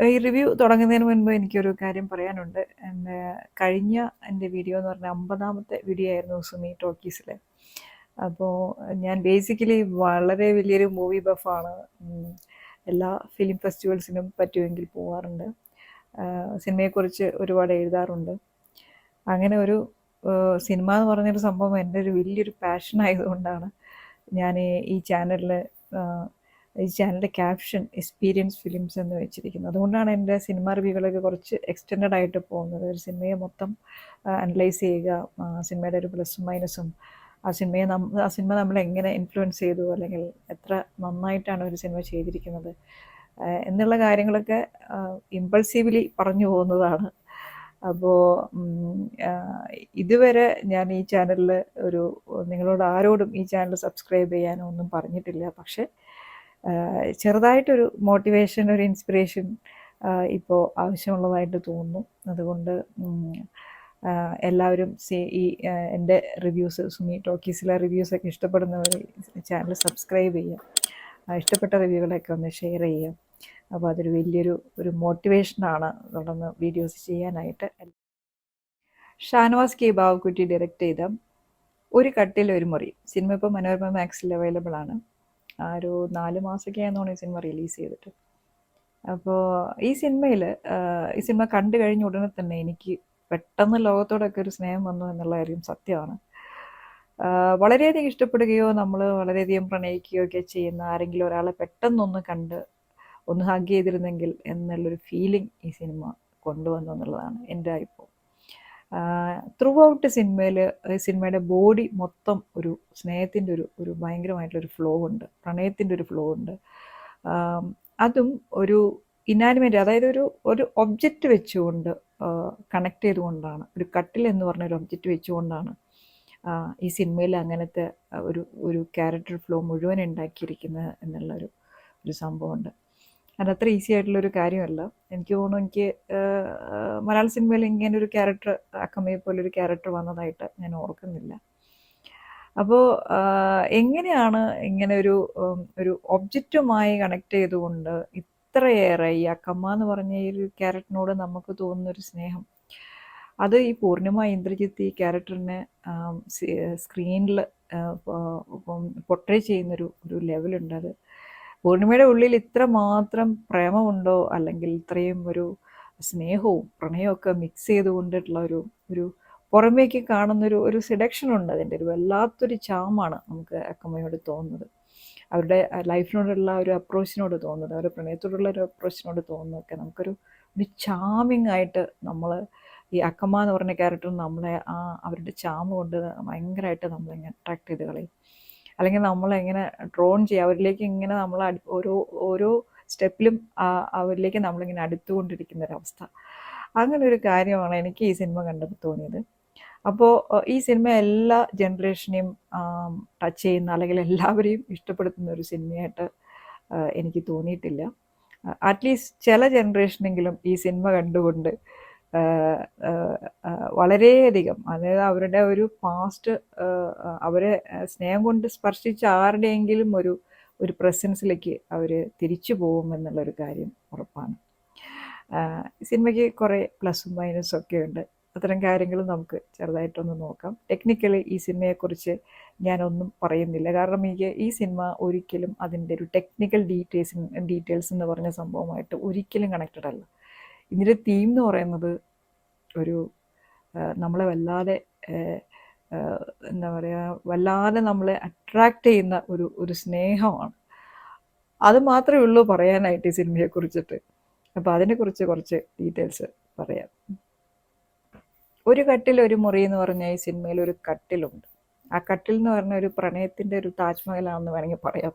ഈ റിവ്യൂ തുടങ്ങുന്നതിന് മുൻപ് എനിക്കൊരു കാര്യം പറയാനുണ്ട്. കഴിഞ്ഞ എൻ്റെ വീഡിയോ എന്ന് പറഞ്ഞാൽ 50ാമത്തെ വീഡിയോ ആയിരുന്നു സുമി ടോക്കീസിൽ. അപ്പോൾ ഞാൻ ബേസിക്കലി വളരെ വലിയൊരു മൂവി ബഫാണ്. എല്ലാ ഫിലിം ഫെസ്റ്റിവൽസിനും പറ്റുമെങ്കിൽ പോവാറുണ്ട്. സിനിമയെക്കുറിച്ച് ഒരുപാട് എഴുതാറുണ്ട്. അങ്ങനെ ഒരു സിനിമ എന്ന് പറഞ്ഞൊരു സംഭവം എൻ്റെ ഒരു വലിയൊരു പാഷൻ ആയതുകൊണ്ടാണ് ഞാൻ ഈ ചാനലിൻ്റെ ക്യാപ്ഷൻ എക്സ്പീരിയൻസ് ഫിലിംസ് എന്ന് വെച്ചിരിക്കുന്നത്. അതുകൊണ്ടാണ് എൻ്റെ സിനിമ റിവ്യൂകളൊക്കെ കുറച്ച് എക്സ്റ്റെൻഡഡ് ആയിട്ട് പോകുന്നത്. ഒരു സിനിമയെ മൊത്തം അനലൈസ് ചെയ്യുക, സിനിമയുടെ ഒരു പ്ലസും മൈനസും, ആ സിനിമ നമ്മളെ എങ്ങനെ ഇൻഫ്ലുവൻസ് ചെയ്തു, അല്ലെങ്കിൽ എത്ര നന്നായിട്ടാണ് ഒരു സിനിമ ചെയ്തിരിക്കുന്നത് എന്നുള്ള കാര്യങ്ങളൊക്കെ ഇമ്പൾസീവ്ലി പറഞ്ഞു പോകുന്നതാണ്. അപ്പോൾ ഇതുവരെ ഞാൻ ഈ ചാനലിൽ നിങ്ങളോട് ആരോടും ഈ ചാനൽ സബ്സ്ക്രൈബ് ചെയ്യാനോ ഒന്നും പറഞ്ഞിട്ടില്ല. പക്ഷേ ചെറുതായിട്ടൊരു മോട്ടിവേഷൻ, ഒരു ഇൻസ്പിറേഷൻ ഇപ്പോൾ ആവശ്യമുള്ളതായിട്ട് തോന്നുന്നു. അതുകൊണ്ട് എല്ലാവരും എൻ്റെ റിവ്യൂസ്, സുമി ടോക്കീസിലെ റിവ്യൂസൊക്കെ ഇഷ്ടപ്പെടുന്നവർ ചാനൽ സബ്സ്ക്രൈബ് ചെയ്യുക, ഇഷ്ടപ്പെട്ട റിവ്യൂകളൊക്കെ ഒന്ന് ഷെയർ ചെയ്യുക. അപ്പോൾ അതൊരു വലിയൊരു മോട്ടിവേഷനാണ് തുടർന്ന് വീഡിയോസ് ചെയ്യാനായിട്ട്. ഷാനവാസ് കെ ബാവക്കുട്ടി ഡയറക്റ്റ് ചെയ്ത ഒരു കട്ടിൽ ഒരു മുറി സിനിമ ഇപ്പോൾ മനോരമ മാക്സിൽ അവൈലബിൾ ആണ്. ഒരു 4 മാസമൊക്കെ ആണെന്നാണ് ഈ സിനിമ റിലീസ് ചെയ്തിട്ട്. അപ്പോൾ ഈ സിനിമ കണ്ടു കഴിഞ്ഞ ഉടനെ തന്നെ എനിക്ക് പെട്ടെന്ന് ലോകത്തോടൊക്കെ ഒരു സ്നേഹം വന്നു എന്നുള്ള കാര്യം സത്യമാണ്. വളരെയധികം ഇഷ്ടപ്പെടുകയോ നമ്മൾ വളരെയധികം പ്രണയിക്കുകയോ ഒക്കെ ചെയ്യുന്ന ആരെങ്കിലും ഒരാളെ പെട്ടെന്നൊന്ന് കണ്ട് ഒന്ന് ഹഗ് ചെയ്തിരുന്നെങ്കിൽ എന്നുള്ളൊരു ഫീലിംഗ് ഈ സിനിമ കൊണ്ടുവന്നു എന്നുള്ളതാണ് എൻ്റെ അഭിപ്രായം. ത്രൂ ഔട്ട് സിനിമയുടെ ബോഡി മൊത്തം ഒരു സ്നേഹത്തിൻ്റെ ഒരു ഭയങ്കരമായിട്ടുള്ളൊരു ഫ്ലോ ഉണ്ട്, പ്രണയത്തിൻ്റെ ഒരു ഫ്ലോ ഉണ്ട്. അതും ഒരു ഇനാനിമേറ്റ്, അതായത് ഒരു ഒബ്ജക്റ്റ് വെച്ചുകൊണ്ട് കണക്ട് ചെയ്തുകൊണ്ടാണ്, ഒരു കട്ടിൽ എന്ന് പറഞ്ഞ ഒരു ഒബ്ജക്റ്റ് വെച്ചുകൊണ്ടാണ് ഈ സിനിമയിൽ അങ്ങനത്തെ ഒരു ക്യാരക്ടർ ഫ്ലോ മുഴുവൻ ഉണ്ടാക്കിയിരിക്കുന്നത് എന്നുള്ളൊരു സംഭവമുണ്ട്. അതത്ര ഈസി ആയിട്ടുള്ളൊരു കാര്യമല്ല. എനിക്ക് തോന്നുന്നു, എനിക്ക് മലയാള സിനിമയിൽ ഇങ്ങനൊരു ക്യാരക്ടർ, അക്കമ്മയെ പോലൊരു ക്യാരക്ടർ വന്നതായിട്ട് ഞാൻ ഓർക്കുന്നില്ല. അപ്പോൾ എങ്ങനെയാണ് ഇങ്ങനെ ഒരു ഒബ്ജക്റ്റുമായി കണക്ട് ചെയ്തുകൊണ്ട് ഇത്രയേറെ ഈ അക്കമ്മ എന്ന് പറഞ്ഞ ഈ ഒരു ക്യാരക്ടറിനോട് നമുക്ക് തോന്നുന്നൊരു സ്നേഹം, അത് ഈ പൂർണിമ ഇന്ദ്രജിത്ത് ഈ ക്യാരക്ടറിനെ സ്ക്രീനിൽ പൊർട്രേ ചെയ്യുന്നൊരു ലെവലുണ്ട്. അത് പൂർണിമയുടെ ഉള്ളിൽ ഇത്ര മാത്രം പ്രേമമുണ്ടോ, അല്ലെങ്കിൽ ഇത്രയും ഒരു സ്നേഹവും പ്രണയവും ഒക്കെ മിക്സ് ചെയ്തുകൊണ്ടിട്ടുള്ള ഒരു പുറമേക്ക് കാണുന്നൊരു സെഡക്ഷൻ ഉണ്ട്. അതിൻ്റെ ഒരു വല്ലാത്തൊരു ചാമാണ് നമുക്ക് അക്കമ്മയോട് തോന്നുന്നത്, അവരുടെ ലൈഫിനോടുള്ള ഒരു അപ്രോച്ചിനോട് തോന്നുന്നത്, അവരുടെ പ്രണയത്തോടുള്ള ഒരു അപ്രോച്ചിനോട് തോന്നുന്നതൊക്കെ നമുക്കൊരു ചാമിങ് ആയിട്ട് നമ്മൾ ഈ അക്കമ്മ എന്ന് പറഞ്ഞ ക്യാരക്ടർ നമ്മളെ അവരുടെ ചാമ കൊണ്ട് ഭയങ്കരമായിട്ട് നമ്മളിങ്ങനെ അട്രാക്ട് ചെയ്ത് കളയും, അല്ലെങ്കിൽ നമ്മളെങ്ങനെ ഡ്രോൺ ചെയ്യുക, അവരിലേക്ക് ഇങ്ങനെ നമ്മൾ ഓരോ സ്റ്റെപ്പിലും അവരിലേക്ക് നമ്മളിങ്ങനെ അടുത്തുകൊണ്ടിരിക്കുന്നൊരവസ്ഥ. അങ്ങനെ ഒരു കാര്യമാണ് എനിക്ക് ഈ സിനിമ കണ്ടപ്പോൾ തോന്നിയത്. അപ്പോൾ ഈ സിനിമ എല്ലാ ജനറേഷനെയും ടച്ച് ചെയ്യുന്ന, അല്ലെങ്കിൽ എല്ലാവരെയും ഇഷ്ടപ്പെടുത്തുന്ന ഒരു സിനിമയായിട്ട് എനിക്ക് തോന്നിയിട്ടില്ല. അറ്റ്ലീസ്റ്റ് ചില ജനറേഷനെങ്കിലും ഈ സിനിമ കണ്ടുകൊണ്ട് വളരെയധികം, അതായത് അവരുടെ ഒരു പാസ്റ്റ്, അവരെ സ്നേഹം കൊണ്ട് സ്പർശിച്ച ആരുടെയെങ്കിലും ഒരു പ്രസൻസിലേക്ക് അവർ തിരിച്ചു പോകുമെന്നുള്ളൊരു കാര്യം ഉറപ്പാണ്. സിനിമയ്ക്ക് കുറേ പ്ലസും മൈനസും ഒക്കെ ഉണ്ട്. അത്തരം കാര്യങ്ങൾ നമുക്ക് ചെറുതായിട്ടൊന്ന് നോക്കാം. ടെക്നിക്കലി ഈ സിനിമയെക്കുറിച്ച് ഞാനൊന്നും പറയുന്നില്ല, കാരണം എനിക്ക് ഈ സിനിമ ഒരിക്കലും അതിൻ്റെ ഒരു ടെക്നിക്കൽ ഡീറ്റെയിൽസ് എന്ന് പറഞ്ഞ സംഭവമായിട്ട് ഒരിക്കലും കണക്റ്റഡ് അല്ല. ഇതിൻ്റെ തീം എന്ന് പറയുന്നത് നമ്മളെ വല്ലാതെ എന്താ പറയുക, വല്ലാതെ നമ്മളെ അട്രാക്റ്റ് ചെയ്യുന്ന ഒരു സ്നേഹമാണ്. അത് മാത്രമേ ഉള്ളൂ പറയാനായിട്ട് ഈ സിനിമയെക്കുറിച്ചിട്ട്. അപ്പോൾ അതിനെക്കുറിച്ച് കുറച്ച് ഡീറ്റെയിൽസ് പറയാം. ഒരു കട്ടിൽ ഒരു മുറി എന്ന് പറഞ്ഞാൽ ഈ സിനിമയിൽ ഒരു കട്ടിലുണ്ട്. ആ കട്ടിൽ എന്ന് പറഞ്ഞ ഒരു പ്രണയത്തിൻ്റെ ഒരു താജ്മഹലാണെന്ന് വേണമെങ്കിൽ പറയാം.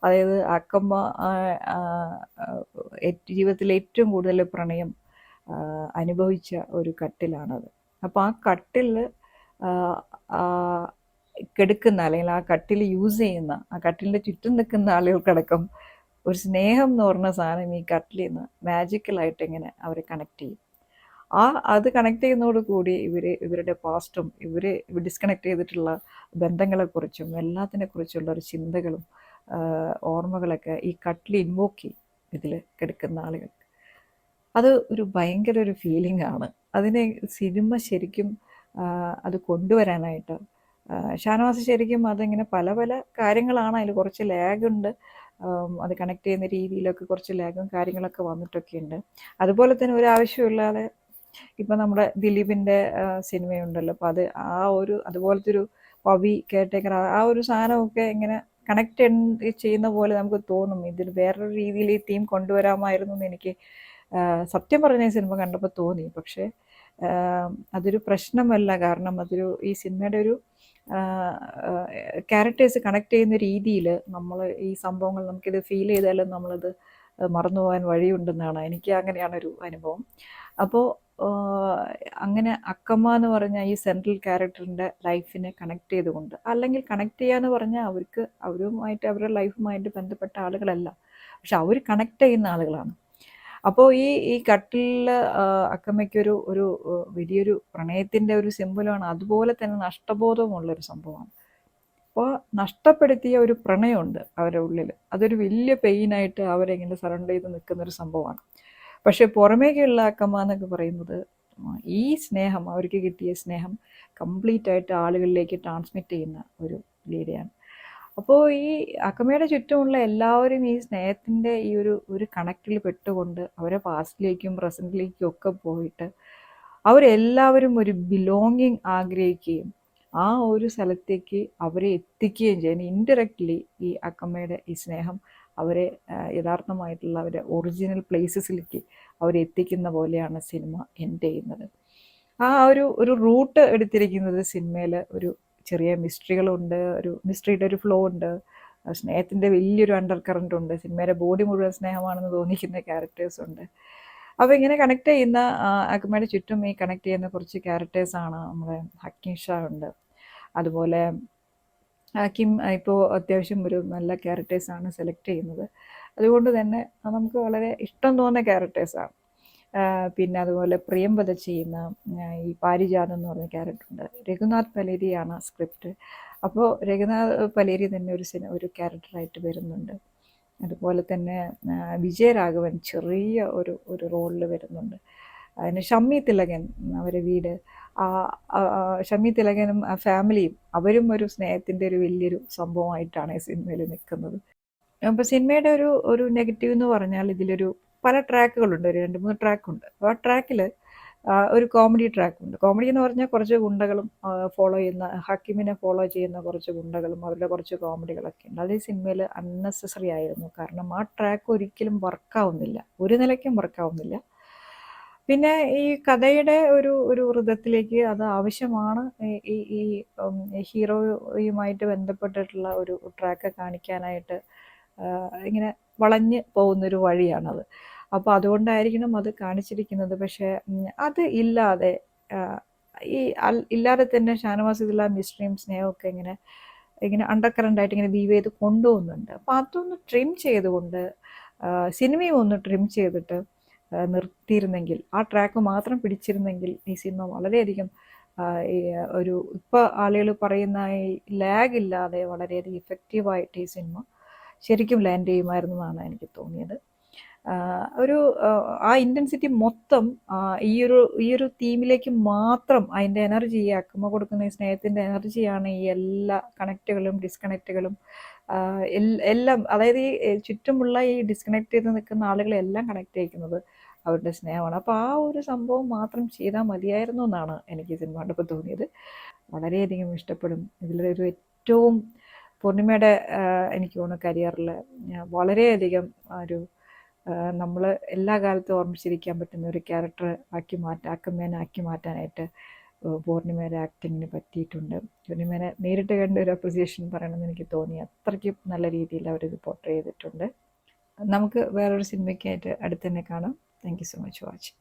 അതായത് അക്കമ്മ ജീവിതത്തിൽ ഏറ്റവും കൂടുതൽ പ്രണയം അനുഭവിച്ച ഒരു കട്ടിലാണത്. അപ്പോൾ ആ കട്ടിൽ കിടക്കുന്ന, അല്ലെങ്കിൽ ആ കട്ടിൽ യൂസ് ചെയ്യുന്ന, ആ കട്ടിലിൻ്റെ ചുറ്റും നിൽക്കുന്ന ആളുകൾക്കടക്കം ഒരു സ്നേഹം എന്ന് പറഞ്ഞ സാധനം ഈ കട്ടിലിൽ നിന്ന് മാജിക്കലായിട്ട് ഇങ്ങനെ അവരെ കണക്ട് ചെയ്യും. അത് കണക്ട് ചെയ്യുന്നതോടുകൂടി ഇവരുടെ പാസ്റ്റും ഇവർ ഡിസ്കണക്ട് ചെയ്തിട്ടുള്ള ബന്ധങ്ങളെക്കുറിച്ചും എല്ലാത്തിനെക്കുറിച്ചുള്ള ഒരു ചിന്തകളും ഓർമ്മകളൊക്കെ ഈ കട്ടിൽ ഇൻവോക്ക് ചെയ്യും ഇതിൽ കിടക്കുന്ന ആളുകൾ. അത് ഒരു ഭയങ്കര ഒരു ഫീലിംഗാണ്. അതിനെ സിനിമ ശരിക്കും അത് കൊണ്ടുവരാനായിട്ട് ഷാനവാസ് ശരിക്കും അതിങ്ങനെ പല പല കാര്യങ്ങളാണ്, അതിൽ കുറച്ച് ലാഗുണ്ട്. അത് കണക്ട് ചെയ്യുന്ന രീതിയിലൊക്കെ കുറച്ച് ലാഗും കാര്യങ്ങളൊക്കെ വന്നിട്ടൊക്കെയുണ്ട്. അതുപോലെ തന്നെ ഒരു ആവശ്യമില്ലാതെ ഇപ്പം നമ്മുടെ ദിലീപിൻ്റെ സിനിമയുണ്ടല്ലോ, അപ്പോൾ അത് അതുപോലത്തെ ഒരു പവി കെയർടേക്കർ ആ ഒരു സാധനമൊക്കെ ഇങ്ങനെ കണക്ട് ചെയ്യുന്ന പോലെ നമുക്ക് തോന്നും. ഇതിൽ വേറൊരു രീതിയിൽ ഈ തീം കൊണ്ടുവരാമായിരുന്നു എന്ന് എനിക്ക് സത്യം പറഞ്ഞ ഈ സിനിമ കണ്ടപ്പോൾ തോന്നി. പക്ഷേ അതൊരു പ്രശ്നമല്ല. കാരണം ഈ സിനിമയുടെ ഒരു ക്യാരക്ടേഴ്സ് കണക്ട് ചെയ്യുന്ന രീതിയിൽ നമ്മൾ ഈ സംഭവങ്ങൾ നമുക്കിത് ഫീൽ ചെയ്താലും നമ്മളത് മറന്നു പോകാൻ വഴിയുണ്ടെന്നാണ് അങ്ങനെയാണൊരു അനുഭവം. അപ്പോൾ അങ്ങനെ അക്കമ്മ എന്ന് പറഞ്ഞ ഈ സെൻട്രൽ ക്യാരക്ടറിൻ്റെ ലൈഫിനെ കണക്ട് ചെയ്തുകൊണ്ട്, അല്ലെങ്കിൽ കണക്ട് ചെയ്യാന്ന് പറഞ്ഞാൽ അവരുമായിട്ട് അവരുടെ ലൈഫുമായിട്ട് ബന്ധപ്പെട്ട ആളുകളല്ല, പക്ഷെ അവർ കണക്ട് ചെയ്യുന്ന ആളുകളാണ്. അപ്പോൾ ഈ കട്ടിലിൽ അക്കമ്മയ്ക്കൊരു വലിയൊരു പ്രണയത്തിൻ്റെ ഒരു സിംബലാണ്. അതുപോലെ തന്നെ നഷ്ടബോധമുള്ളൊരു സംഭവമാണ്. അപ്പോൾ നഷ്ടപ്പെടുത്തിയ ഒരു പ്രണയമുണ്ട് അവരുടെ ഉള്ളിൽ. അതൊരു വലിയ പെയിനായിട്ട് അവരെങ്ങനെ സറണ്ടർ ചെയ്ത് നിൽക്കുന്നൊരു സംഭവമാണ്. പക്ഷെ പുറമേക്കുള്ള അക്കമ്മ എന്നൊക്കെ പറയുന്നത് ഈ സ്നേഹം, അവർക്ക് കിട്ടിയ സ്നേഹം കംപ്ലീറ്റ് ആയിട്ട് ആളുകളിലേക്ക് ട്രാൻസ്മിറ്റ് ചെയ്യുന്ന ഒരു ലീഡയാണ്. അപ്പോൾ ഈ അക്കമ്മയുടെ ചുറ്റുമുള്ള എല്ലാവരും ഈ സ്നേഹത്തിൻ്റെ ഈ ഒരു കണക്റ്റിൽ പെട്ടുകൊണ്ട് അവരെ പാസ്റ്റിലേക്കും പ്രസൻറ്റിലേക്കും ഒക്കെ പോയിട്ട് അവരെല്ലാവരും ഒരു ബിലോങ്ങിങ് ആഗ്രഹിക്കുകയും ആ ഒരു സ്ഥലത്തേക്ക് അവരെ എത്തിക്കുകയും ചെയ്യുന്നു. ഇൻഡയറക്റ്റ്ലി ഈ അക്കമ്മയുടെ ഈ സ്നേഹം അവരെ യഥാർത്ഥമായിട്ടുള്ള അവരുടെ ഒറിജിനൽ പ്ലേസസിലേക്ക് അവരെ എത്തിക്കുന്ന പോലെയാണ് സിനിമ എൻഡ് ചെയ്യുന്നത്. ആ ഒരു റൂട്ട് എടുത്തിരിക്കുന്നത് സിനിമയിൽ ഒരു ചെറിയ മിസ്റ്ററികളുണ്ട്, ഒരു മിസ്റ്ററിയുടെ ഒരു ഫ്ലോ ഉണ്ട്, സ്നേഹത്തിൻ്റെ വലിയൊരു അണ്ടർ കറണ്ട് ഉണ്ട്, സിനിമയുടെ ബോഡി മുഴുവൻ സ്നേഹമാണെന്ന് തോന്നിക്കുന്ന ക്യാരക്ടേഴ്സ് ഉണ്ട്. അപ്പോൾ ഇങ്ങനെ കണക്ട് ചെയ്യുന്ന അക്കമ്മയുടെ ചുറ്റും ഈ കണക്ട് ചെയ്യുന്ന കുറച്ച് ക്യാരക്ടേഴ്സാണ്. നമ്മുടെ ഹക്കീം ഷാ ഉണ്ട്, അതുപോലെ ഹക്കീം ഇപ്പോൾ അത്യാവശ്യം ഒരു നല്ല ക്യാരക്ടേഴ്സാണ് സെലക്ട് ചെയ്യുന്നത്. അതുകൊണ്ട് തന്നെ നമുക്ക് വളരെ ഇഷ്ടം തോന്നുന്ന ക്യാരക്ടേഴ്സാണ്. പിന്നെ അതുപോലെ പ്രിയംവദ ചെയ്യുന്ന ഈ പാരിജാതം എന്ന് പറഞ്ഞ ക്യാരക്ടറുണ്ട്. രഘുനാഥ് പലേരിയാണ് സ്ക്രിപ്റ്റ്. അപ്പോൾ രഘുനാഥ് പലേരി തന്നെ ഒരു ക്യാരക്ടറായിട്ട് വരുന്നുണ്ട്. അതുപോലെ തന്നെ വിജയരാഘവൻ ചെറിയ ഒരു റോളിൽ വരുന്നുണ്ട്. അതിന് ഷമ്മി തിലകൻ, അവരെ വീട്, ഷമ്മി തിലകനും ഫാമിലിയും അവരും ഒരു സ്നേഹത്തിൻ്റെ ഒരു വലിയൊരു സംഭവമായിട്ടാണ് ഈ സിനിമയിൽ നിൽക്കുന്നത്. അപ്പോൾ സിനിമയുടെ ഒരു നെഗറ്റീവ് എന്ന് പറഞ്ഞാൽ ഇതിലൊരു പല ട്രാക്കുകളുണ്ട്, ഒരു 2-3 ട്രാക്കുണ്ട്. അപ്പോൾ ആ ട്രാക്കിൽ ഒരു കോമഡി ട്രാക്കുണ്ട്. കോമഡി എന്ന് പറഞ്ഞാൽ കുറച്ച് ഗുണ്ടകളും ഫോളോ ചെയ്യുന്ന, ഹക്കീമിനെ ഫോളോ ചെയ്യുന്ന കുറച്ച് ഗുണ്ടകളും അവരുടെ കുറച്ച് കോമഡികളൊക്കെ ഉണ്ട്. അത് ഈ സിനിമയിൽ അൺനെസസറി ആയിരുന്നു. കാരണം ആ ട്രാക്ക് ഒരിക്കലും വർക്കാവുന്നില്ല, ഒരു നിലയ്ക്കും വർക്കാവുന്നില്ല. പിന്നെ ഈ കഥയുടെ ഒരു വൃത്തത്തിലേക്ക് അത് ആവശ്യമാണ്. ഈ ഹീറോയുമായിട്ട് ബന്ധപ്പെട്ടിട്ടുള്ള ഒരു ട്രാക്ക് കാണിക്കാനായിട്ട് ഇങ്ങനെ വളഞ്ഞ് പോകുന്നൊരു വഴിയാണത്. അപ്പോൾ അതുകൊണ്ടായിരിക്കണം അത് കാണിച്ചിരിക്കുന്നത്. പക്ഷേ അത് ഇല്ലാതെ ഇല്ലാതെ തന്നെ ഷാനവാസ് ഇതിലുള്ള മിസ്റ്ററിയും സ്നേഹമൊക്കെ ഇങ്ങനെ അണ്ടർ കറണ്ടായിട്ട് ഇങ്ങനെ വീവ് ചെയ്ത് കൊണ്ടുപോകുന്നുണ്ട്. അപ്പോൾ അതൊന്ന് ട്രിം ചെയ്തുകൊണ്ട് സിനിമയും ഒന്ന് ട്രിം ചെയ്തിട്ട് നിർത്തിയിരുന്നെങ്കിൽ, ആ ട്രാക്ക് മാത്രം പിടിച്ചിരുന്നെങ്കിൽ ഈ സിനിമ വളരെയധികം ഇപ്പോൾ ആളുകൾ പറയുന്ന ഈ ലാഗ് ഇല്ലാതെ വളരെയധികം ഇഫക്റ്റീവായിട്ട് ഈ സിനിമ ശരിക്കും ലാൻഡ് ചെയ്യുമായിരുന്നു എന്നാണ് എനിക്ക് തോന്നിയത്. ആ ഇൻറ്റൻസിറ്റി മൊത്തം ഈ ഒരു തീമിലേക്ക് മാത്രം അതിൻ്റെ എനർജി, ഈ അക്കമ്മ കൊടുക്കുന്ന ഈ സ്നേഹത്തിൻ്റെ എനർജിയാണ് ഈ എല്ലാ കണക്റ്റുകളും ഡിസ്കണക്റ്റുകളും എല്ലാം, അതായത് ഈ ചുറ്റുമുള്ള ഈ ഡിസ്കണക്ട് ചെയ്ത് നിൽക്കുന്ന ആളുകളെല്ലാം കണക്ട് ചെയ്യിക്കുന്നത് അവരുടെ സ്നേഹമാണ്. അപ്പോൾ ആ ഒരു സംഭവം മാത്രം ചെയ്താൽ മതിയായിരുന്നു എന്നാണ് എനിക്ക് സിനിമ കണ്ടപ്പോൾ തോന്നിയത്. വളരെയധികം ഇഷ്ടപ്പെടും. ഇതിലൊരു ഏറ്റവും പൂർണിമയുടെ എനിക്ക് തോന്നുന്നു കരിയറിൽ വളരെയധികം നമ്മൾ എല്ലാ കാലത്തും ഓർമ്മിച്ചിരിക്കാൻ പറ്റുന്ന ഒരു ക്യാരക്ടർ അക്കമ്മേനെ ആക്കി മാറ്റാനായിട്ട് പൂർണിമയുടെ ആക്ടിങ്ങിന് പറ്റിയിട്ടുണ്ട്. പൂർണിമേനെ നേരിട്ട് കണ്ട ഒരു അപ്രിസിയേഷൻ പറയണമെന്ന് എനിക്ക് തോന്നി. അത്രയ്ക്കും നല്ല രീതിയിൽ അവരിത് പോർട്രേ ചെയ്തിട്ടുണ്ട്. നമുക്ക് വേറൊരു സിനിമയ്ക്കായിട്ട് അടുത്ത് തന്നെ കാണാം. Thank you so much for watching.